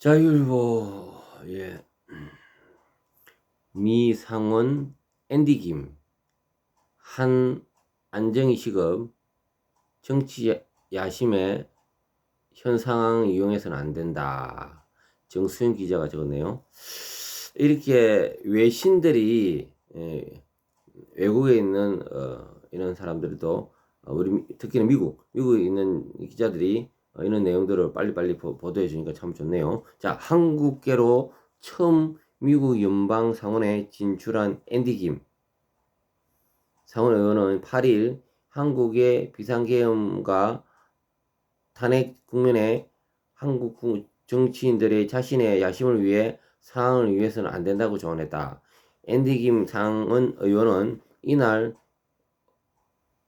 자율보, 예. 미상원, 앤디김, 한 안정희 시급, 정치 야심에 현 상황 이용해서는 안 된다. 정수영 기자가 적었네요. 이렇게 외신들이 외국에 있는 이런 사람들도 우리 특히나 미국에 있는 기자들이 이런 내용들을 빨리빨리 보도해 주니까 참 좋네요. 자, 한국계로 처음 미국 연방 상원에 진출한 앤디 김 상원 의원은 8일 한국의 비상계엄과 탄핵 국면에 한국 정치인들의 자신의 야심을 위해 상황을 위해서는 안 된다고 조언했다. 앤디 김 상원 의원은 이날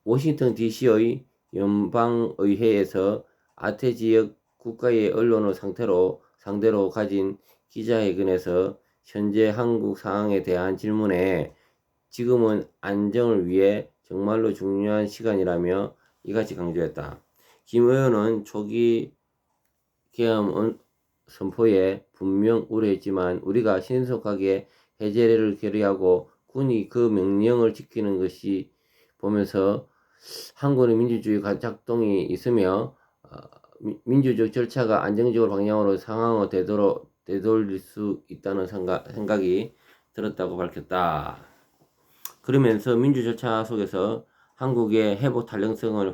워싱턴 DC의 연방의회에서 아태 지역 국가의 언론을 상대로 가진 기자회견에서 현재 한국 상황에 대한 질문에 지금은 안정을 위해 정말로 중요한 시간이라며 이같이 강조했다. 김 의원은 초기 계엄 선포에 분명 우려했지만 우리가 신속하게 해제를 결의하고 군이 그 명령을 지키는 것이 보면서 한국의 민주주의 작동이 있으며 민주적 절차가 안정적으로 방향으로 상황을 되돌릴 수 있다는 생각이 들었다고 밝혔다. 그러면서 민주 절차 속에서 한국의 회복 탄력성을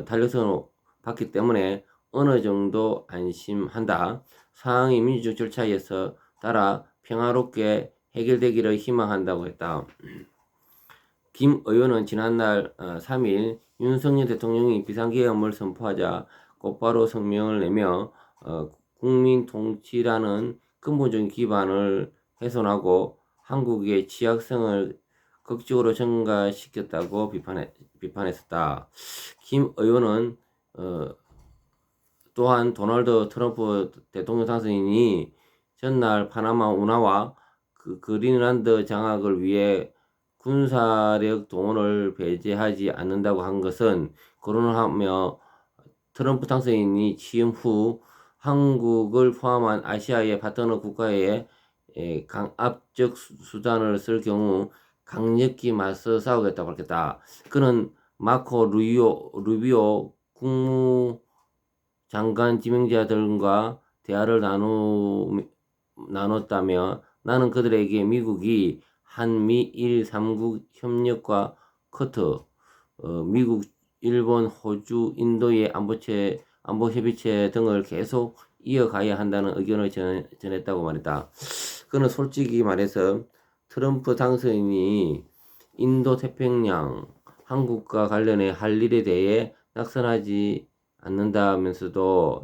탄력성을 받기 때문에 어느 정도 안심한다. 상황이 민주적 절차에서 따라 평화롭게 해결되기를 희망한다고 했다. 김 의원은 지난날 3일 윤석열 대통령이 비상계엄을 선포하자 곧바로 성명을 내며 국민 통치라는 근본적인 기반을 훼손하고 한국의 취약성을 극적으로 증가시켰다고 비판했었다. 김 의원은 또한 도널드 트럼프 대통령 당선인이 전날 파나마 운하와 그린란드 장악을 위해 군사력 동원을 배제하지 않는다고 한 것은 거론하며 트럼프 당선인이 취임 후 한국을 포함한 아시아의 파트너 국가에 강압적 수단을 쓸 경우 강력히 맞서 싸우겠다고 밝혔다. 그는 마코 루비오 국무장관 지명자들과 대화를 나눴다며 나는 그들에게 미국이 한미일 3국 협력과 쿼터, 미국, 일본, 호주, 인도의 안보 협의체 등을 계속 이어가야 한다는 의견을 전했다고 말했다. 그는 솔직히 말해서 트럼프 당선인이 인도 태평양 한국과 관련해 할 일에 대해 낙관하지 않는다면서도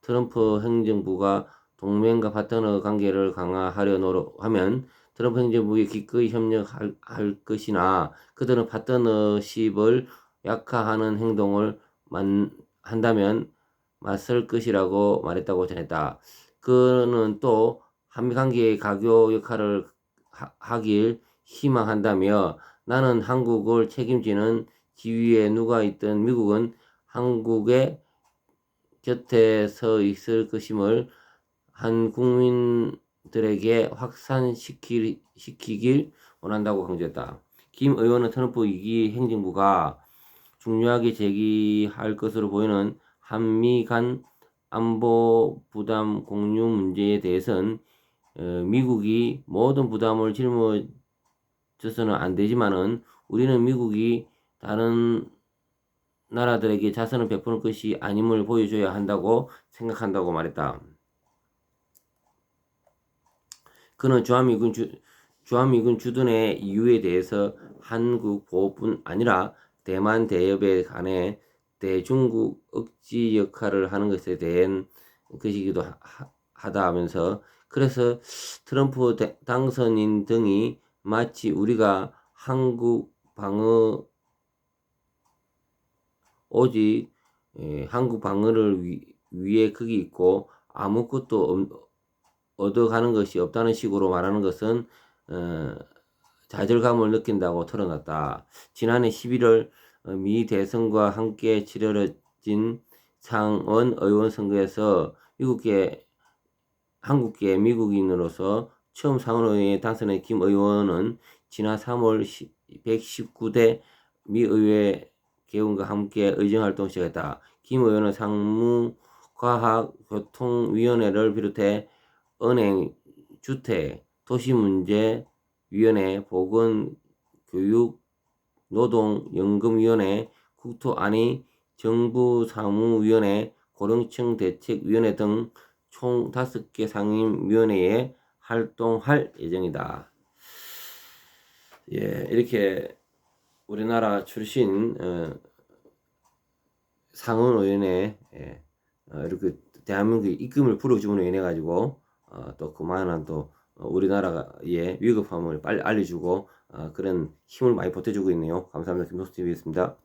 트럼프 행정부가 동맹과 파트너 관계를 강화하려 하면 트럼프 행정부에 기꺼이 협력할 것이나 그들은 파트너십을 약화하는 행동을 한다면 맞설 것이라고 말했다고 전했다. 그는 또 한미 관계의 가교 역할을 하길 희망한다며 나는 한국을 책임지는 지위에 누가 있든 미국은 한국의 곁에 서 있을 것임을 한 국민들에게 확산시키길 원한다고 강조했다. 김 의원은 트럼프 2기 행정부가 중요하게 제기할 것으로 보이는 한미 간 안보 부담 공유 문제에 대해서는 미국이 모든 부담을 짊어져서는 안 되지만은 우리는 미국이 다른 나라들에게 자선을 베푸는 것이 아님을 보여줘야 한다고 생각한다고 말했다. 그는 주한미군 주둔의 이유에 대해서 한국 보호뿐 아니라 대만 대협에 관해 대중국 억지 역할을 하는 것에 대한 것이기도 하다 하면서 그래서 트럼프 당선인 등이 마치 우리가 한국 오직 한국 방어를 위해 거기 있고 아무것도 얻어가는 것이 없다는 식으로 말하는 것은 좌절감을 느낀다고 털어놨다. 지난해 11월 미 대선과 함께 치러진 상원 의원 선거에서 한국계 미국인으로서 처음 상원의원에 당선한 김 의원은 지난 3월 119대 미 의회 개원과 함께 의정활동을 시작했다. 김 의원은 상무과학교통위원회를 비롯해 은행, 주택, 도시문제위원회, 보건교육, 노동연금위원회, 국토안위, 정부사무위원회, 고령층대책위원회 등 총 5개 상임위원회에 활동할 예정이다. 예, 이렇게 우리나라 출신 상원의원에 이렇게 대한민국의 입김을 불어주는 의원해 가지고 또 그만한 또 우리나라의 위급함을 빨리 알려주고 그런 힘을 많이 보태주고 있네요. 감사합니다. 김석수 TV였습니다.